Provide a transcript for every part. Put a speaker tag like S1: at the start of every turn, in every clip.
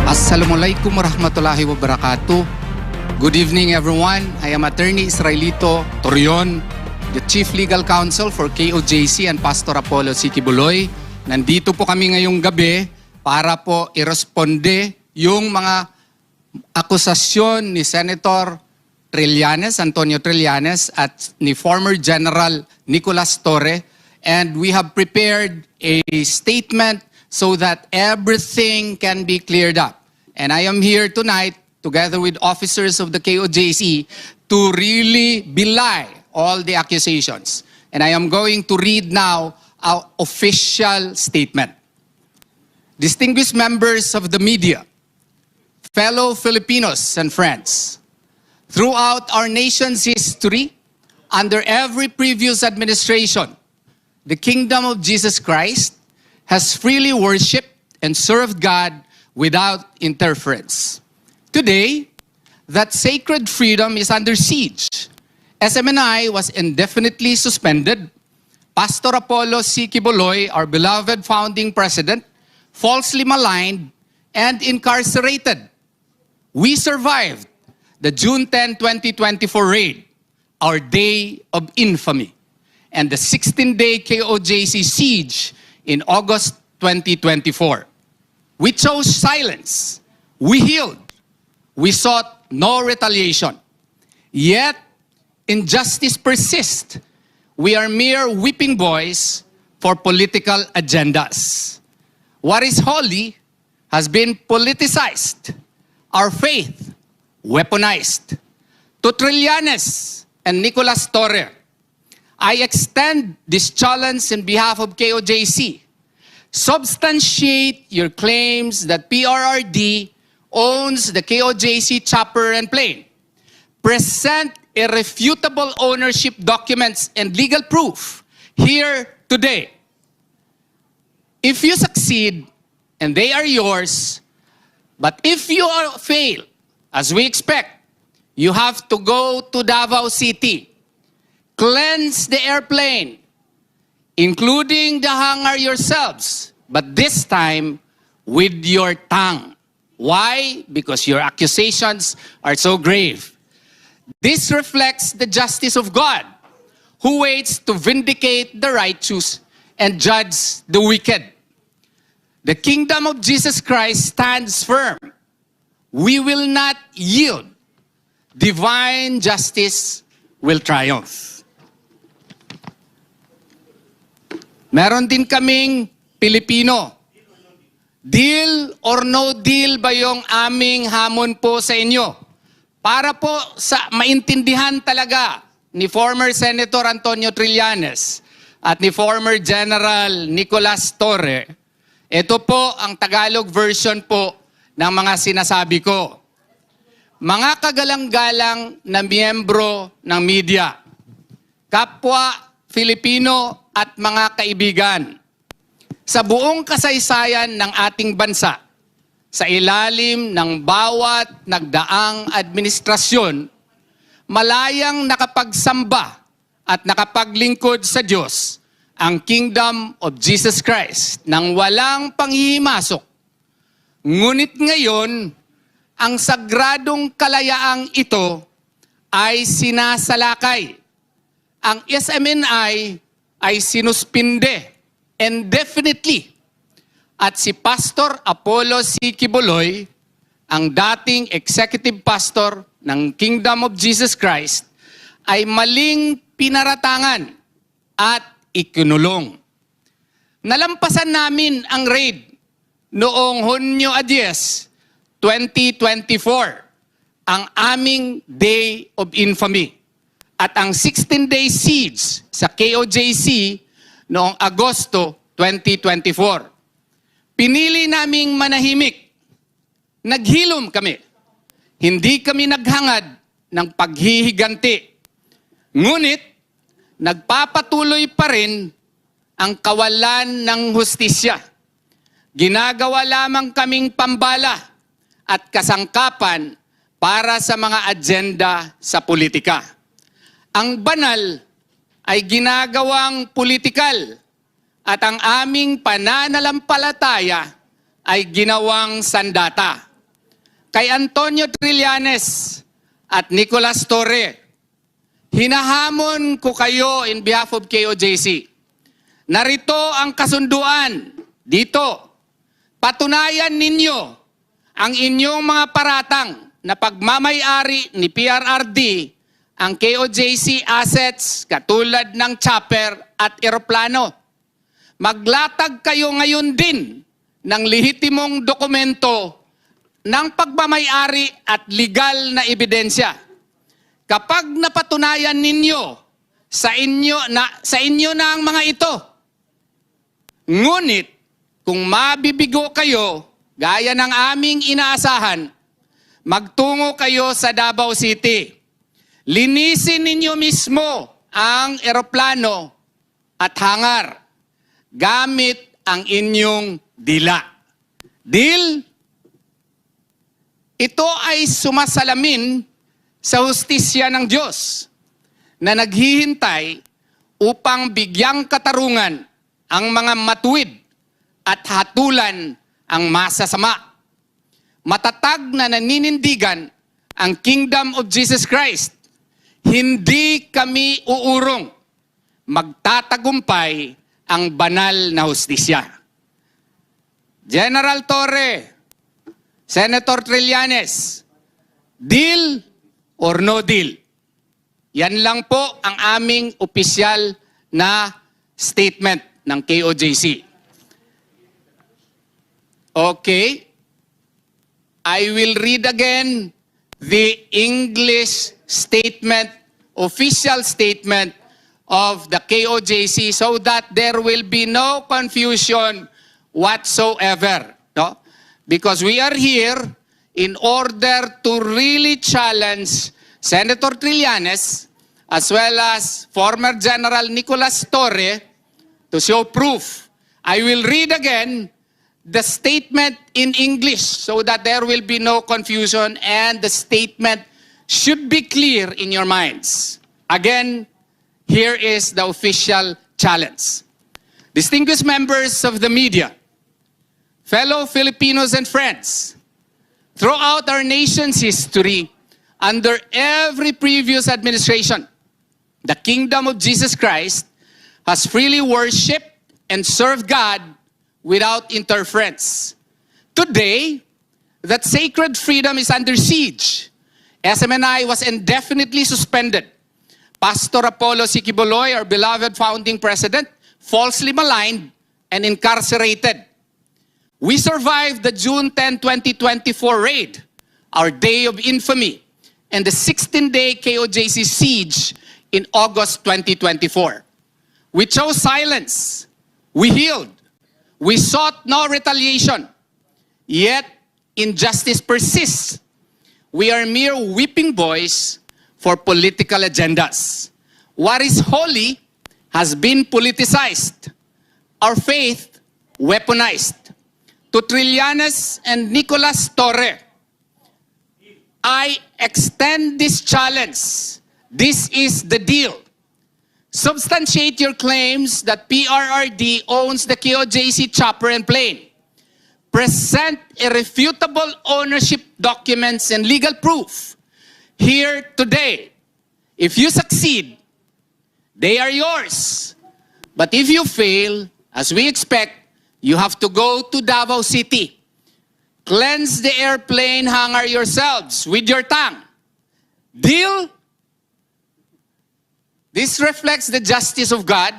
S1: Assalamualaikum warahmatullahi wabarakatuh. Good evening everyone. I am Attorney Israelito Torion, the Chief Legal Counsel for KOJC and Pastor Apollo C. Quiboloy. Nandito po kami ngayong gabi para po iresponde yung mga akusasyon ni Senator Trillanes, Antonio Trillanes, at ni former General Nicolas Torre. And we have prepared a statement so that everything can be cleared up. And I am here tonight, together with officers of the KOJC, to really belie all the accusations. And I am going to read now our official statement. Distinguished members of the media, fellow Filipinos and friends, throughout our nation's history, under every previous administration, the Kingdom of Jesus Christ has freely worshipped and served God without interference. Today, that sacred freedom is under siege. SMNI was indefinitely suspended. Pastor Apollo C. Quiboloy, our beloved founding president, falsely maligned and incarcerated. We survived the June 10, 2024 raid, our day of infamy, and the 16-day KOJC siege in August 2024. We chose silence. We healed. We sought no retaliation. Yet, injustice persists. We are mere whipping boys for political agendas. What is holy has been politicized. Our faith, weaponized. To Trillanes and Nicolas Torre, I extend this challenge in behalf of KOJC. Substantiate your claims that PRRD owns the KOJC chopper and plane. Present irrefutable ownership documents and legal proof here today. If you succeed, and they are yours, but if you fail, as we expect, you have to go to Davao City. Cleanse the airplane, including the hangar yourselves, but this time with your tongue. Why? Because your accusations are so grave. This reflects the justice of God, who waits to vindicate the righteous and judge the wicked. The kingdom of Jesus Christ stands firm. We will not yield. Divine justice will triumph. Meron din kaming Pilipino. Deal or no deal ba yung aming hamon po sa inyo? Para po sa maintindihan talaga ni former Senator Antonio Trillanes at ni former General Nicolas Torre, ito po ang Tagalog version po ng mga sinasabi ko. Mga kagalang-galang na miyembro ng media, kapwa Filipino at mga kaibigan, sa buong kasaysayan ng ating bansa, sa ilalim ng bawat nagdaang administrasyon, malayang nakapagsamba at nakapaglingkod sa Diyos ang Kingdom of Jesus Christ nang walang panghihimasok. Ngunit ngayon, ang sagradong kalayaang ito ay sinasalakay. Ang SMNI ay sinuspinde indefinitely. At si Pastor Apollo C. Quiboloy, ang dating executive pastor ng Kingdom of Jesus Christ, ay maling pinaratangan at ikinulong. Nalampasan namin ang raid noong Hunyo 10, 2024, ang aming Day of Infamy, at ang 16-day siege sa KOJC noong Agosto 2024. Pinili naming manahimik. Naghilom kami. Hindi kami naghangad ng paghihiganti. Ngunit, nagpapatuloy pa rin ang kawalan ng hustisya. Ginagawa lamang kaming pambala at kasangkapan para sa mga agenda sa politika. Ang banal ay ginagawang politikal at ang aming pananalampalataya ay ginawang sandata. kay Antonio Trillanes at Nicolas Torre, hinahamon ko kayo in behalf of KOJC. Narito ang kasunduan dito. Patunayan ninyo ang inyong mga paratang na pagmamay-ari ni PRRD ang KOJC assets katulad ng chopper at eroplano. Maglatag kayo ngayon din ng lehitimong dokumento ng pagmamay-ari at legal na ebidensya. Kapag napatunayan ninyo sa inyo na ang mga ito, ngunit kung mabibigo kayo, gaya ng aming inaasahan, magtungo kayo sa Davao City. Linisin ninyo mismo ang eroplano at hangar gamit ang inyong dila. Deal? Ito ay sumasalamin sa hustisya ng Diyos na naghihintay upang bigyang katarungan ang mga matuwid at hatulan ang masasama. Matatag na naninindigan ang Kingdom of Jesus Christ. Hindi kami uurong. Magtatagumpay ang banal na hustisya. General Torre, Senator Trillanes, deal or no deal? Yan lang po ang aming opisyal na statement ng KOJC. Okay. I will read again the English statement, official statement of the KOJC so that there will be no confusion whatsoever. No? Because we are here in order to really challenge Senator Trillanes as well as former General Nicolas Torre to show proof. I will read again the statement in English so that there will be no confusion and the statement should be clear in your minds. Again, here is the official challenge. Distinguished members of the media, fellow Filipinos and friends, throughout our nation's history, under every previous administration, the Kingdom of Jesus Christ has freely worshipped and served God without interference. Today, that sacred freedom is under siege. SMNI was indefinitely suspended. Pastor Apollo C. Quiboloy, our beloved founding president, falsely maligned and incarcerated. We survived the June 10, 2024 raid, our day of infamy, and the 16-day KOJC siege in August 2024. We chose silence. We healed. We sought no retaliation. Yet, injustice persists. We are mere whipping boys for political agendas. What is holy has been politicized. Our faith, weaponized. To Trillanes and Nicolas Torre, I extend this challenge. This is the deal. Substantiate your claims that PRRD owns the KOJC chopper and plane. Present irrefutable ownership documents and legal proof here today. If you succeed, they are yours. But if you fail, as we expect, you have to go to Davao City. Cleanse the airplane hangar yourselves with your tongue. Deal? This reflects the justice of God,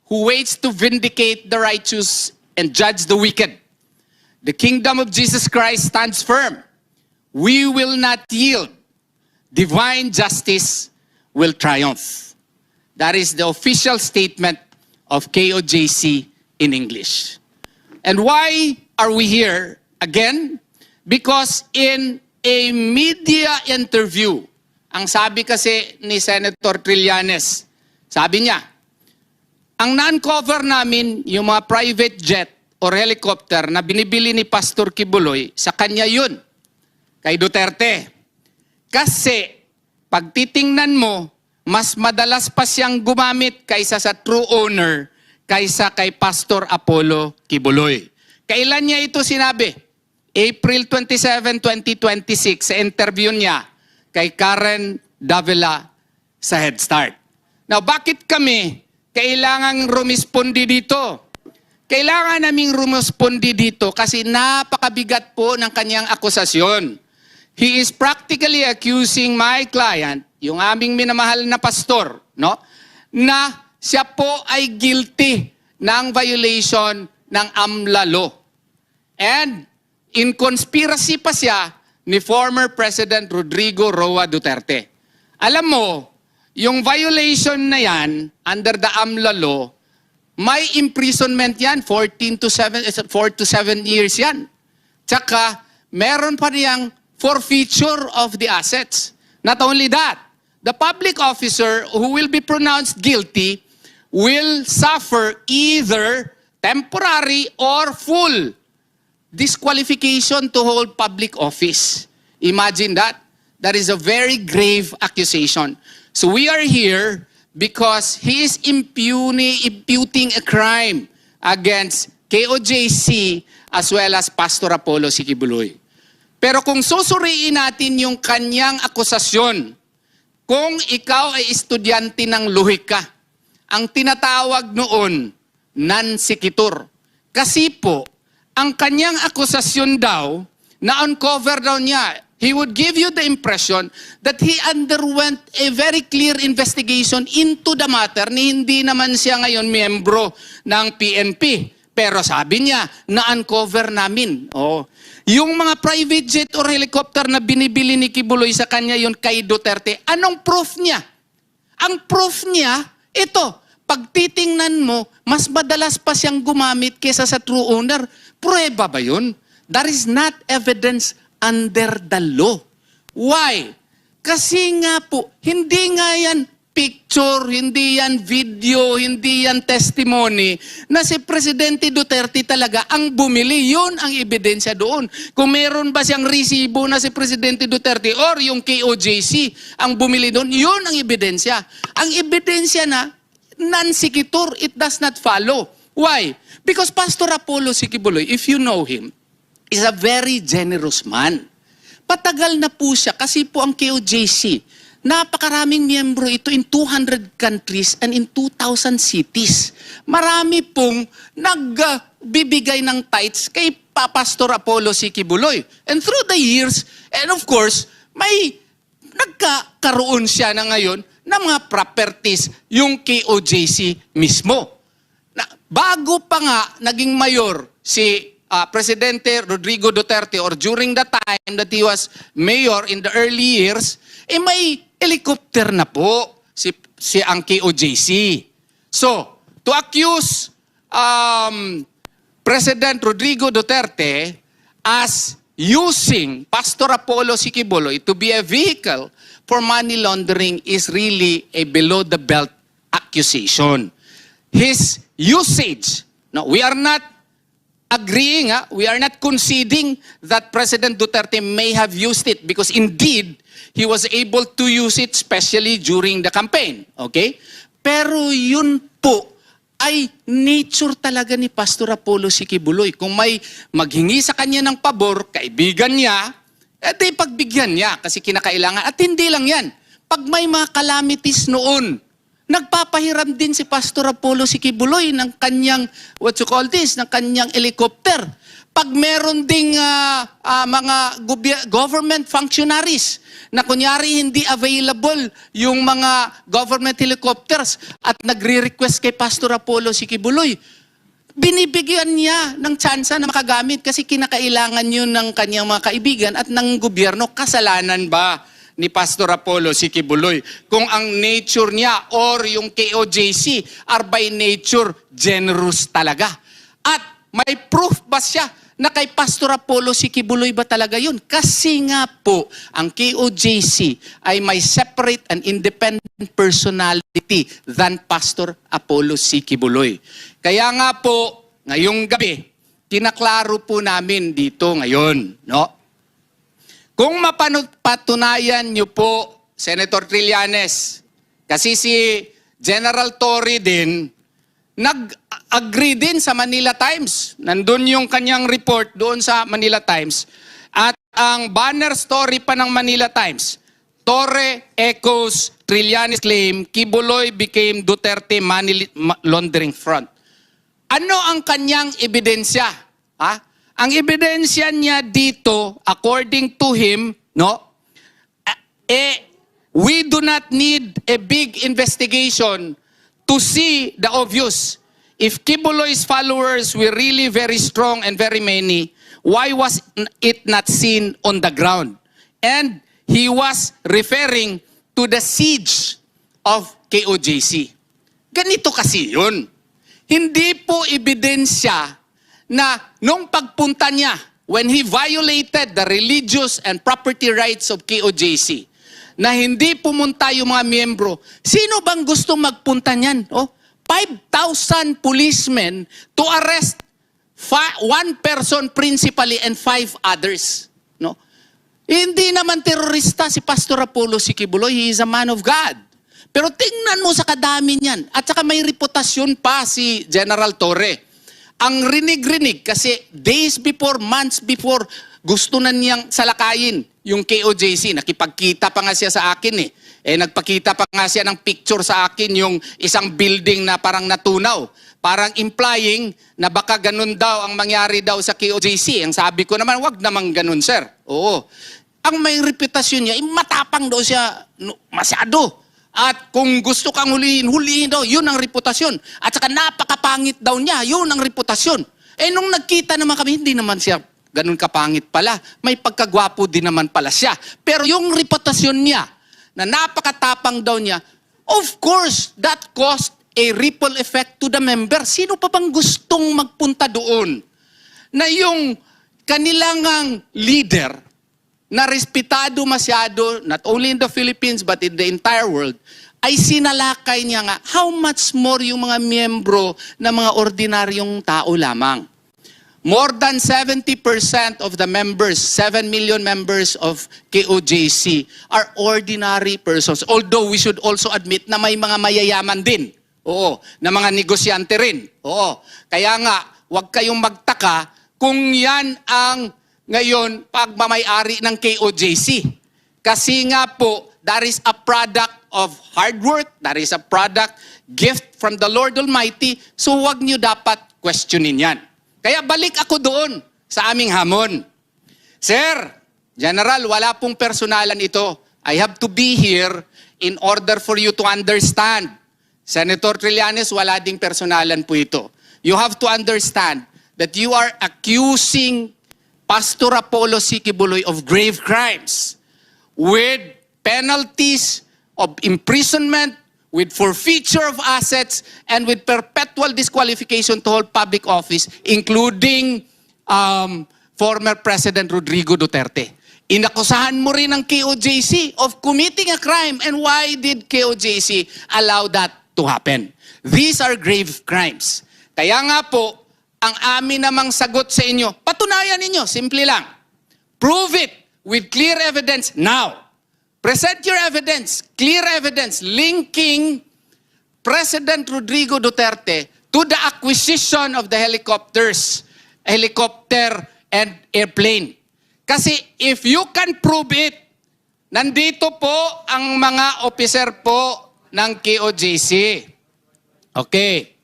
S1: who waits to vindicate the righteous and judge the wicked. The kingdom of Jesus Christ stands firm. We will not yield. Divine justice will triumph. That is the official statement of KOJC in English. And why are we here again? Because in a media interview, ang sabi kasi ni Senator Trillanes, sabi niya, ang na-uncover namin yung mga private jet o helicopter na binibili ni Pastor Quiboloy, sa kanya yun, kay Duterte. Kasi, pag titingnan mo, mas madalas pa siyang gumamit kaysa sa true owner, kaysa kay Pastor Apollo Quiboloy. Kailan niya ito sinabi? April 27, 2026, sa interview niya kay Karen Davila sa Head Start. Now, bakit kami kailangang rumispondi dito? Kailangan naming rumispondi dito kasi napakabigat po ng kanyang akusasyon. He is practically accusing my client, yung aming minamahal na pastor, no, na siya po ay guilty ng violation ng AMLA law. And in conspiracy pa siya ni former President Rodrigo Roa Duterte. Alam mo, yung violation na yan under the AMLA law, may imprisonment yan, 4 to 7 years yan. Tsaka, meron pa niyang forfeiture of the assets. Not only that, the public officer who will be pronounced guilty will suffer either temporary or full disqualification to hold public office. Imagine that. That is a very grave accusation. So we are here because he is imputing a crime against KOJC as well as Pastor Apollo Sikibuloy. Pero kung susuriin natin yung kanyang akusasyon, kung ikaw ay estudyante ng lohika, ang tinatawag noon, non-sequitur. Kasi po, ang kanyang akusasyon daw, na-uncover daw niya, he would give you the impression that he underwent a very clear investigation into the matter ni hindi naman siya ngayon miyembro ng PNP. Pero sabi niya, na-uncover namin. Oh. Yung mga private jet or helicopter na binibili ni Kibuloy sa kanya yun kay Duterte, anong proof niya? Ang proof niya, ito, pag titingnan mo, mas madalas pa siyang gumamit kesa sa true owner. Prueba ba yun? That is not evidence under the law. Why? Kasi nga po, hindi nga yan picture, hindi yan video, hindi yan testimony na si Presidente Duterte talaga ang bumili. Yun ang ebidensya doon. Kung meron ba siyang resibo na si Presidente Duterte or yung KOJC ang bumili doon, yun ang ebidensya. Ang ebidensya na non-sequitur, it does not follow. Why? Because Pastor Apollo Sikibuloy, if you know him, is a very generous man. Patagal na po siya kasi po ang KOJC, napakaraming miyembro ito in 200 countries and in 2,000 cities. Marami pong nagbibigay ng tithes kay Pastor Apollo Sikibuloy. And through the years, and of course, may nagkakaroon siya na ngayon ng mga properties yung KOJC mismo. Bago pa nga naging mayor si Presidente Rodrigo Duterte or during the time that he was mayor in the early years, may helicopter na po si ang KOJC. So, to accuse President Rodrigo Duterte as using Pastor Apollo Sikibuloy to be a vehicle for money laundering is really a below-the-belt accusation. His usage, no, we are not agreeing, we are not conceding that President Duterte may have used it because indeed, he was able to use it especially during the campaign. Okay? Pero yun po ay nature talaga ni Pastor Apollo Sikibuloy. Kung may maghingi sa kanya ng pabor, kaibigan niya, di pagbigyan niya kasi kinakailangan. At hindi lang yan. Pag may mga calamities noon, nagpapahiram din si Pastor Apollo Sikibuloy ng kanyang, ng kanyang helicopter. Pag meron ding mga government functionaries na kunyari hindi available yung mga government helicopters at nagre-request kay Pastor Apollo Sikibuloy, binibigyan niya ng tsansa na makagamit kasi kinakailangan yun ng kanyang mga kaibigan at ng gobyerno. Kasalanan ba ni Pastor Apollo Sikibuloy kung ang nature niya or yung KOJC are by nature generous talaga? At may proof ba siya na kay Pastor Apollo Sikibuloy ba talaga yun? Kasi nga po, ang KOJC ay may separate and independent personality than Pastor Apollo Sikibuloy. Kaya nga po, ngayong gabi, kinaklaro po namin dito ngayon, no? Kung mapatunayan niyo po, Senator Trillanes, kasi si General Torre din, nag-agree din sa Manila Times. Nandun yung kanyang report doon sa Manila Times. At ang banner story pa ng Manila Times, Torre echoes Trillanes claim Kibuloy became Duterte money laundering front. Ano ang kanyang ebidensya? Ha? Ang ebidensya niya dito, according to him, we do not need a big investigation to see the obvious. If Kibuloy's followers were really very strong and very many, why was it not seen on the ground? And he was referring to the siege of KOJC. Ganito kasi yun. Hindi po ebidensya na nung pagpunta niya, when he violated the religious and property rights of KOJC, na hindi pumunta yung mga miyembro. Sino bang gusto magpunta niyan? 5,000 policemen to arrest one person principally and 5 others. No? Hindi naman terorista si Pastor Apollo Sikibuloy. He is a man of God. Pero tingnan mo sa kadami niyan. At saka may reputasyon pa si General Torre. Ang rinig-rinig kasi days before, months before, gusto na niyang salakayin yung KOJC. Nakipagkita pa nga siya sa akin eh. Nagpakita pa nga siya ng picture sa akin yung isang building na parang natunaw. Parang implying na baka ganun daw ang mangyari daw sa KOJC. Ang sabi ko naman, wag naman ganun, sir. Oo. Ang may reputasyon niya, matapang daw siya masyado. At kung gusto kang hulihin, hulihin daw. Yun ang reputasyon. At saka napakapangit daw niya. Yun ang reputasyon. Nung nagkita naman kami, hindi naman siya ganun kapangit pala. May pagkagwapo din naman pala siya. Pero yung reputasyon niya, na napakatapang daw niya, of course, that caused a ripple effect to the member. Sino pa bang gustong magpunta doon? Na yung kanilang leader, na respetado masyado, not only in the Philippines, but in the entire world, ay sinalakay niya nga, how much more yung mga miyembro na mga ordinaryong tao lamang. More than 70% of the members, 7 million members of KOJC are ordinary persons. Although we should also admit na may mga mayayaman din. Oo, na mga negosyante rin. Oo. Kaya nga, huwag kayong magtaka kung yan ang ngayon pagmamayari ng KOJC. Kasi nga po, that is a product of hard work, that is a product, gift from the Lord Almighty, so huwag nyo dapat questionin yan. Kaya balik ako doon sa aming hamon. Sir, General, wala pong personalan ito. I have to be here in order for you to understand. Senator Trillanes, wala ding personalan po ito. You have to understand that you are accusing Pastor Apollo Sikibuloy of grave crimes with penalties of imprisonment, with forfeiture of assets, and with perpetual disqualification to hold public office, including former President Rodrigo Duterte. Inakusahan mo rin ang KOJC of committing a crime. And why did KOJC allow that to happen? These are grave crimes. Kaya nga po, ang amin namang sagot sa inyo, patunayan ninyo, simple lang. Prove it with clear evidence now. Present your evidence, clear evidence, linking President Rodrigo Duterte to the acquisition of the helicopter and airplane. Kasi if you can prove it, nandito po ang mga officer po ng KOJC. Okay.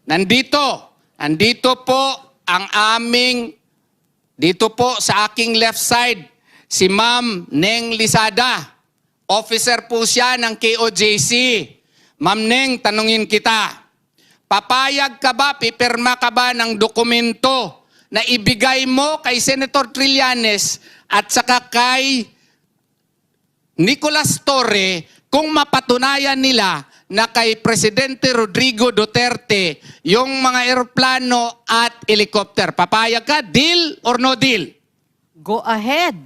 S1: Nandito po ang aming, dito po sa aking left side, si Ma'am Neng Lisada. Officer po siya ng KOJC. Ma'am Neng, tanungin kita. Papayag ka ba, pipirma ka ba ng dokumento na ibigay mo kay Senator Trillanes at saka kay Nicolas Torre kung mapatunayan nila na kay Presidente Rodrigo Duterte yung mga eroplano at helicopter? Papayag ka? Deal or no deal?
S2: Go ahead.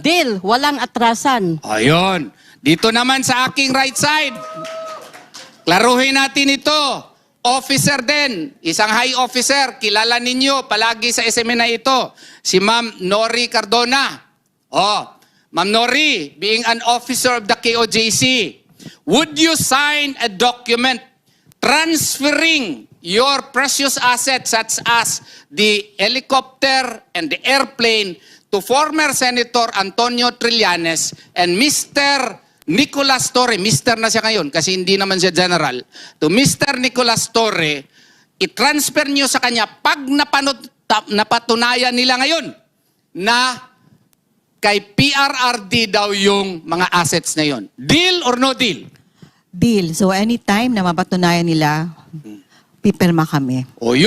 S2: Deal. Walang atrasan.
S1: Ayun. Dito naman sa aking right side, klaruhin natin ito. Officer din, isang high officer, kilala ninyo palagi sa SMN na ito, si Ma'am Nori Cardona. Ma'am Nori, being an officer of the KOJC, would you sign a document transferring your precious assets such as the helicopter and the airplane to former Senator Antonio Trillanes and Mr. Nicolas Torre, Mr. na siya ngayon kasi hindi naman siya general, to Mr. Nicolas Torre, i-transfer nyo sa kanya pag napatunayan nila ngayon na kay PRRD daw yung mga assets na yon. Deal or no deal?
S3: Deal. So anytime na mapatunayan nila, pipirma kami.
S1: O yun.